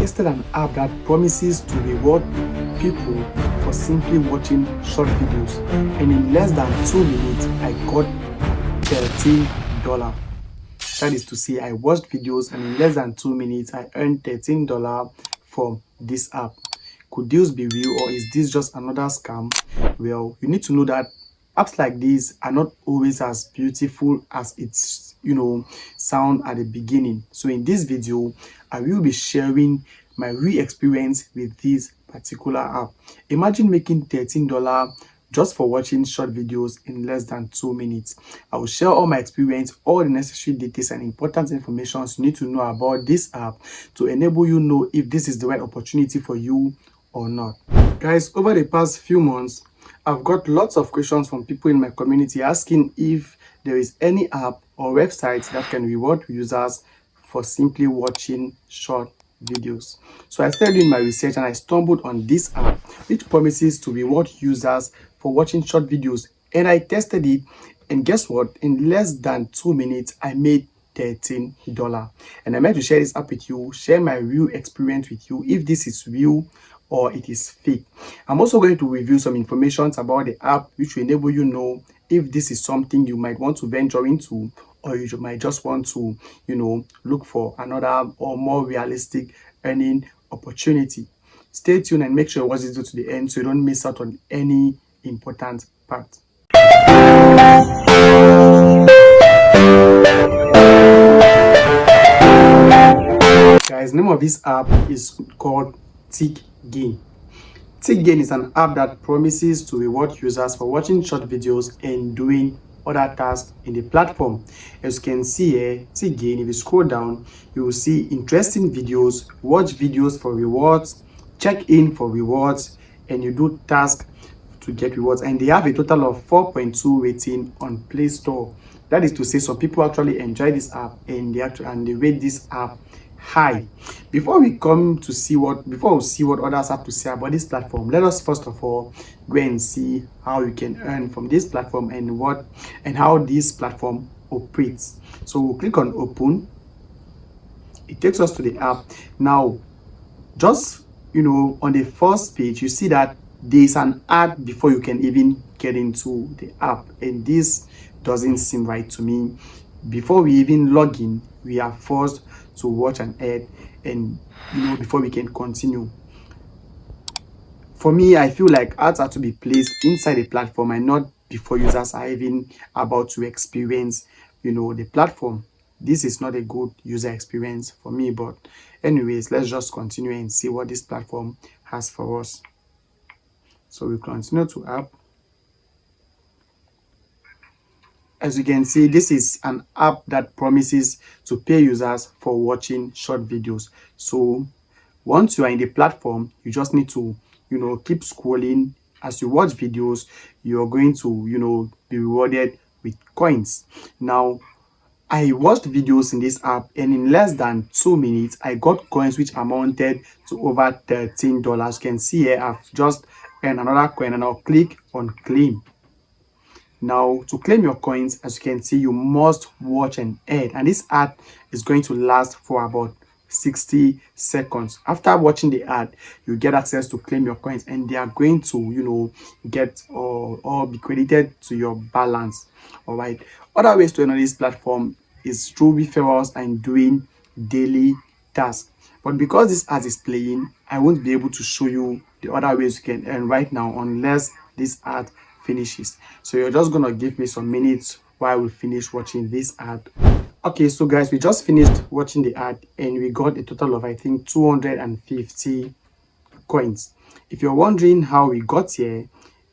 tested an app that promises to reward people for simply watching short videos, and in less than 2 minutes I got $13. That is to say, I watched videos and in less than 2 minutes I earned $13 from this app. Could this be real, or is this just another scam? Well, you need to know that apps like these are not always as beautiful as it's sound at the beginning. So in this video I will be sharing my real experience with this particular app. Imagine making $13 just for watching short videos in less than 2 minutes. I will share all my experience, all the necessary details and important information you need to know about this app to enable you know if this is the right opportunity for you or not. Guys, over the past few months, I've got lots of questions from people in my community asking if there is any app or website that can reward users for simply watching short videos. So I started doing my research and I stumbled on this app which promises to reward users for watching short videos, and I tested it, and guess what? In less than 2 minutes I made $13, and I'm meant to share this app with you, share my real experience with you, if this is real or it is fake. I'm also going to review some information about the app which will enable you know if this is something you might want to venture into, or you might just want to look for another or more realistic earning opportunity. Stay tuned and make sure you watch this video to the end so you don't miss out on any important part. Guys, the name of this app is called Gain. Gain is an app that promises to reward users for watching short videos and doing other tasks in the platform. As you can see here, Gain, if you scroll down, you will see interesting videos, watch videos for rewards, check in for rewards, and you do tasks to get rewards. And they have a total of 4.2 rating on Play Store. That is to say, some people actually enjoy this app and they rate this app high. Before we see what others have to say about this platform, let us first of all go and see how you can earn from this platform and how this platform operates. So we'll click on open. It takes us to the app. Now, just on the first page, you see that there's an ad before you can even get into the app, and this doesn't seem right to me. Before we even log in, we are forced to watch an ad, and before we can continue. For me, I feel like ads are to be placed inside the platform and not before users are even about to experience the platform. This is not a good user experience for me, but anyways, let's just continue and see what this platform has for us. So we continue to app. As you can see, this is an app that promises to pay users for watching short videos. So once you are in the platform, you just need to keep scrolling. As you watch videos, you're going to be rewarded with coins. Now, I watched videos in this app, and in less than 2 minutes I got coins which amounted to over $13. You can see here I've just earned another coin, and I'll click on claim. Now, to claim your coins, as you can see, you must watch an ad, and this ad is going to last for about 60 seconds. After watching the ad, you get access to claim your coins, and they are going to get or be credited to your balance. All right, other ways to earn on this platform is through referrals and doing daily tasks, but because this ad is playing, I won't be able to show you the other ways you can earn right now unless this ad finishes. So you're just gonna give me some minutes while we finish watching this ad. Okay, so guys, we just finished watching the ad and we got a total of, I think, 250 coins. If you're wondering how we got here,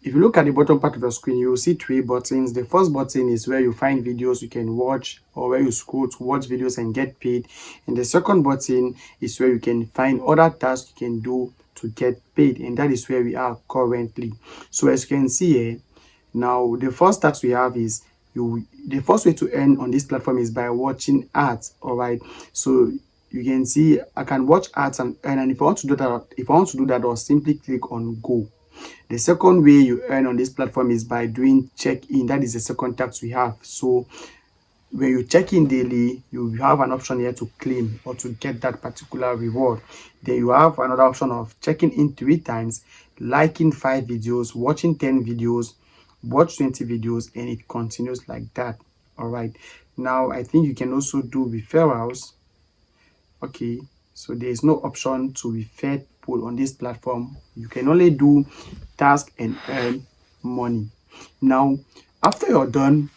if you look at the bottom part of your screen, you will see 3 buttons. The first button is where you find videos you can watch, or where you scroll to watch videos and get paid. And the second button is where you can find other tasks you can do to get paid, and that is where we are currently. So as you can see here, now the first task we have is the first way to earn on this platform is by watching ads. All right, so you can see I can watch ads and earn, and if I want to do that, I'll simply click on go. The second way you earn on this platform is by doing check-in. That is the second task we have. So when you check in daily, you have an option here to claim or to get that particular reward. Then you have another option of checking in 3 times, liking 5 videos, watching 10 videos, watch 20 videos, and it continues like that. All right. Now I think you can also do referrals. Okay, so there is no option to refer people on this platform. You can only do task and earn money. Now, after you're done,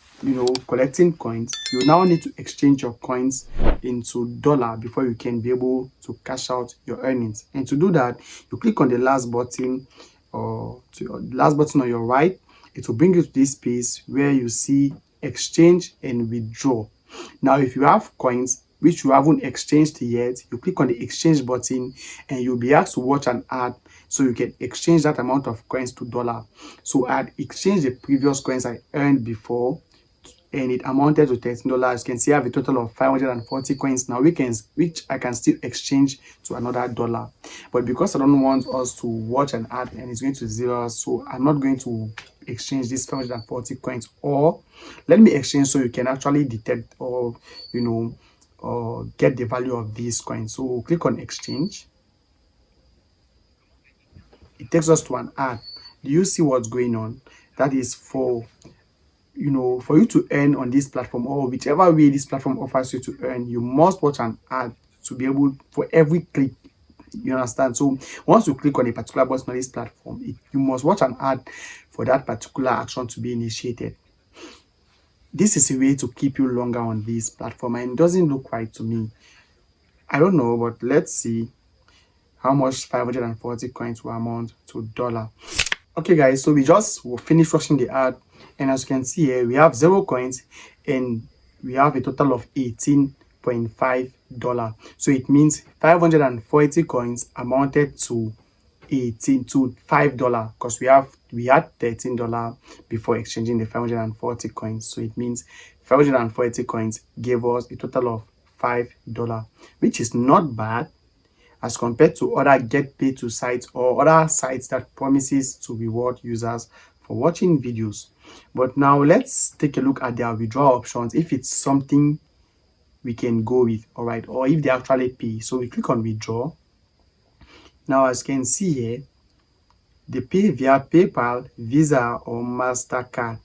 collecting coins, you now need to exchange your coins into dollar before you can be able to cash out your earnings. And to do that, you click on the last button or to the last button on your right. It will bring you to this space where you see exchange and withdraw. Now, if you have coins which you haven't exchanged yet, you click on the exchange button and you'll be asked to watch an ad so you can exchange that amount of coins to dollar. So I had exchanged the previous coins I earned before and it amounted to $13. You can see I have a total of 540 coins now, which I can still exchange to another dollar. But because I don't want us to watch an ad and it's going to zero, so I'm not going to exchange these 540 coins. Or let me exchange so you can actually detect or or get the value of these coins. So we'll click on exchange. It takes us to an ad. Do you see what's going on? That is for you to earn on this platform, or whichever way this platform offers you to earn, you must watch an ad to be able for every click. You understand? So once you click on a particular button on this platform, you must watch an ad for that particular action to be initiated. This is a way to keep you longer on this platform, and it doesn't look right to me. I don't know, but let's see how much 540 coins will amount to dollar. Okay guys, so we just will finish watching the ad, and as you can see here, we have 0 coins and we have a total of $18.5. So it means 540 coins amounted to $5 because we had $13 before exchanging the 540 coins. So it means 540 coins gave us a total of $5, which is not bad as compared to other get paid to sites or other sites that promises to reward users for watching videos. But now let's take a look at their withdrawal options, if it's something we can go with, all right, or if they actually pay. So we click on withdraw. Now as you can see here, they pay via PayPal, Visa, or MasterCard,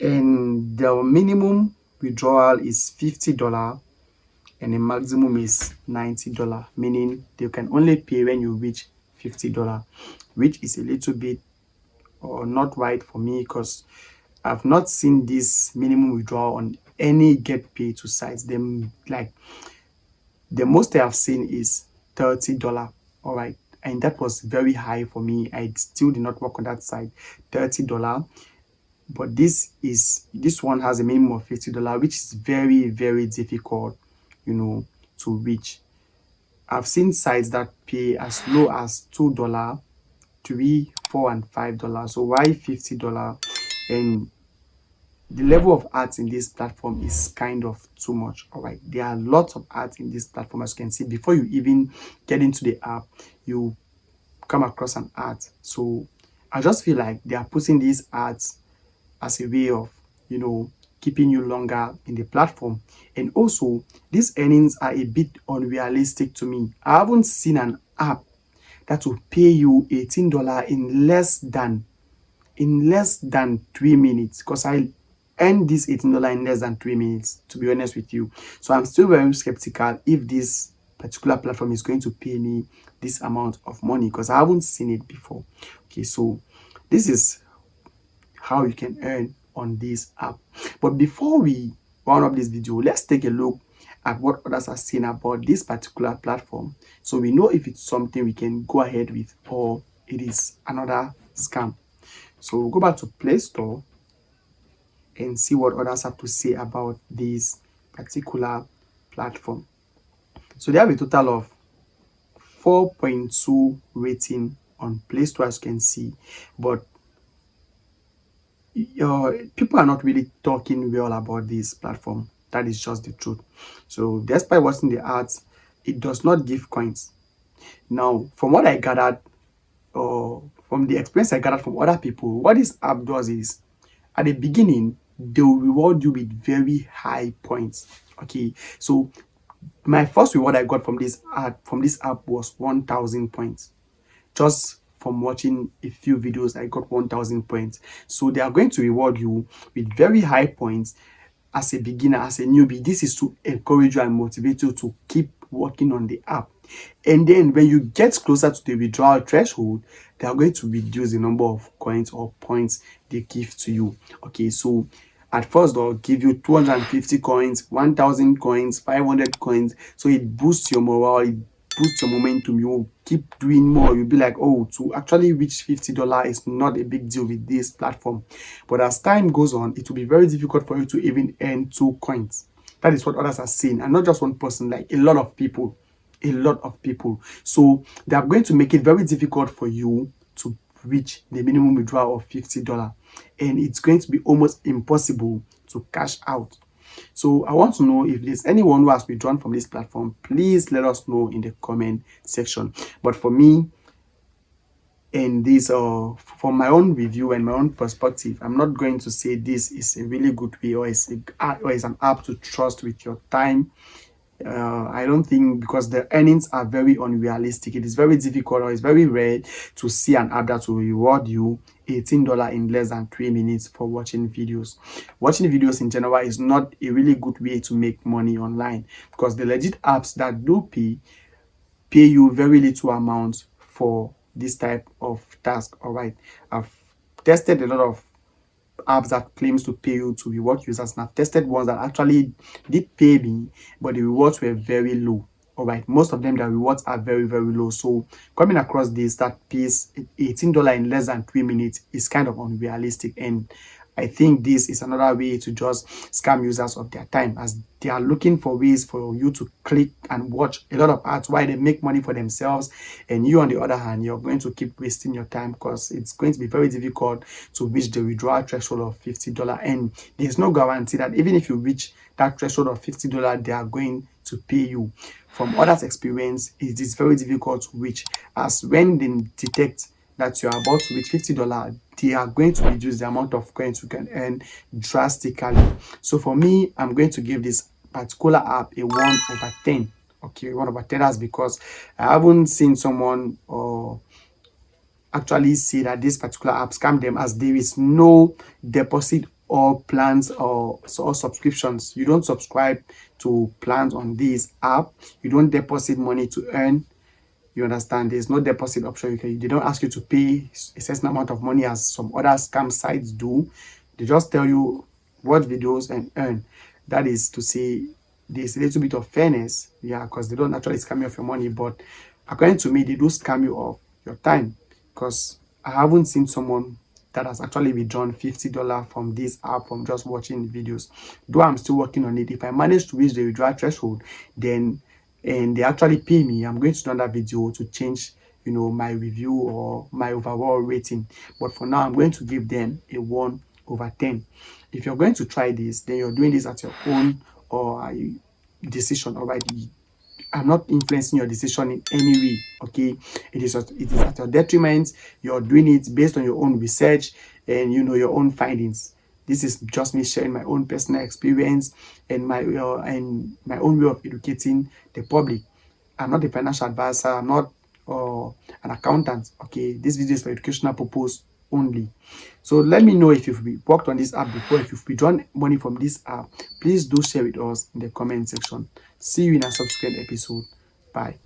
and the minimum withdrawal is $50 and the maximum is $90, meaning they can only pay when you reach $50, which is a little bit or not right for me because I've not seen this minimum withdrawal on any get paid to sites. Them like the most I have seen is $30. All right, and that was very high for me. I still did not work on that site. $30. But this one has a minimum of $50, which is very, very difficult, to reach. I've seen sites that pay as low as $2, $3, $4, and $5. So why $50? And the level of ads in this platform is kind of too much. All right, there are lots of ads in this platform. As you can see, before you even get into the app, you come across an ad. So I just feel like they are putting these ads as a way of keeping you longer in the platform. And also, these earnings are a bit unrealistic to me. I haven't seen an app that will pay you $18 in less than 3 minutes, because I earned this $18 in less than 3 minutes, to be honest with you. So I'm still very skeptical if this particular platform is going to pay me this amount of money, because I haven't seen it before. Okay, so this is how you can earn on this app. But before we round up this video, let's take a look at what others are saying about this particular platform, so we know if it's something we can go ahead with or it is another scam. So we'll go back to Play Store and see what others have to say about this particular platform. So they have a total of 4.2 rating on Play Store, as you can see, but people are not really talking well about this platform. That is just the truth. So despite watching the ads, it does not give coins. Now, from what I gathered, or from the experience I gathered from other people, what this app does is, at the beginning, they will reward you with very high points. Okay, so my first reward I got from this app was 1,000 points. Just from watching a few videos, I got 1,000 points. So they are going to reward you with very high points as a beginner, as a newbie. This is to encourage you and motivate you to keep working on the app. And then when you get closer to the withdrawal threshold, they are going to reduce the number of coins or points they give to you. Okay, so at first they'll give you 250 coins, 1,000 coins, 500 coins. So it boosts your morale, it boosts your momentum. You keep doing more. You'll be like, oh, to actually reach $50 is not a big deal with this platform. But as time goes on, it will be very difficult for you to even earn 2 coins. That is what others are saying, and not just one person, like a lot of people. A lot of people. So they are going to make it very difficult for you to reach the minimum withdrawal of $50, and it's going to be almost impossible to cash out. So I want to know if there's anyone who has withdrawn from this platform. Please let us know in the comment section. But for me, in this from my own review and my own perspective, I'm not going to say this is a really good way, or is an app to trust with your time. I don't think, because the earnings are very unrealistic. It is very difficult, or it's very rare to see an app that will reward you $18 in less than 3 minutes for watching videos. Watching videos in general is not a really good way to make money online, because the legit apps that do pay you very little amount for this type of task. All right, I've tested a lot of apps that claims to pay you to reward users, and I've tested ones that actually did pay me, but the rewards were very low. All right, most of them, the rewards are very, very low. So coming across this that pays $18 in less than 3 minutes is kind of unrealistic, and I think this is another way to just scam users of their time, as they are looking for ways for you to click and watch a lot of ads while they make money for themselves. And you, on the other hand, you're going to keep wasting your time, because it's going to be very difficult to reach the withdrawal threshold of $50. And there's no guarantee that even if you reach that threshold of $50, they are going to pay you. From others' experience, it is very difficult to reach, as when they detect that you are about to reach $50, they are going to reduce the amount of coins you can earn drastically. So for me, I'm going to give this particular app a 1/10. Okay, 1/10. That's because I haven't seen someone actually say that this particular app scam them, as there is no deposit or plans or subscriptions. You don't subscribe to plans on this app. You don't deposit money to earn. You understand? There's no deposit option. They don't ask you to pay a certain amount of money as some other scam sites do. They just tell you watch videos and earn. That is to say, there's a little bit of fairness, yeah, because they don't actually scam you of your money, but according to me, they do scam you of your time, because I haven't seen someone that has actually withdrawn $50 from this app from just watching videos. Though I'm still working on it. If I manage to reach the withdrawal threshold, then and they actually pay me, I'm going to do another video to change, my review or my overall rating. But for now, I'm going to give them a 1/10. If you're going to try this, then you're doing this at your own or decision. All right, I'm not influencing your decision in any way. Okay, it is at your detriment. You're doing it based on your own research and your own findings. This is just me sharing my own personal experience and my own way of educating the public. I'm not a financial advisor. I'm not an accountant. Okay, this video is for educational purpose only. So let me know if you've worked on this app before, if you've withdrawn money from this app. Please do share with us in the comment section. See you in a subsequent episode. Bye.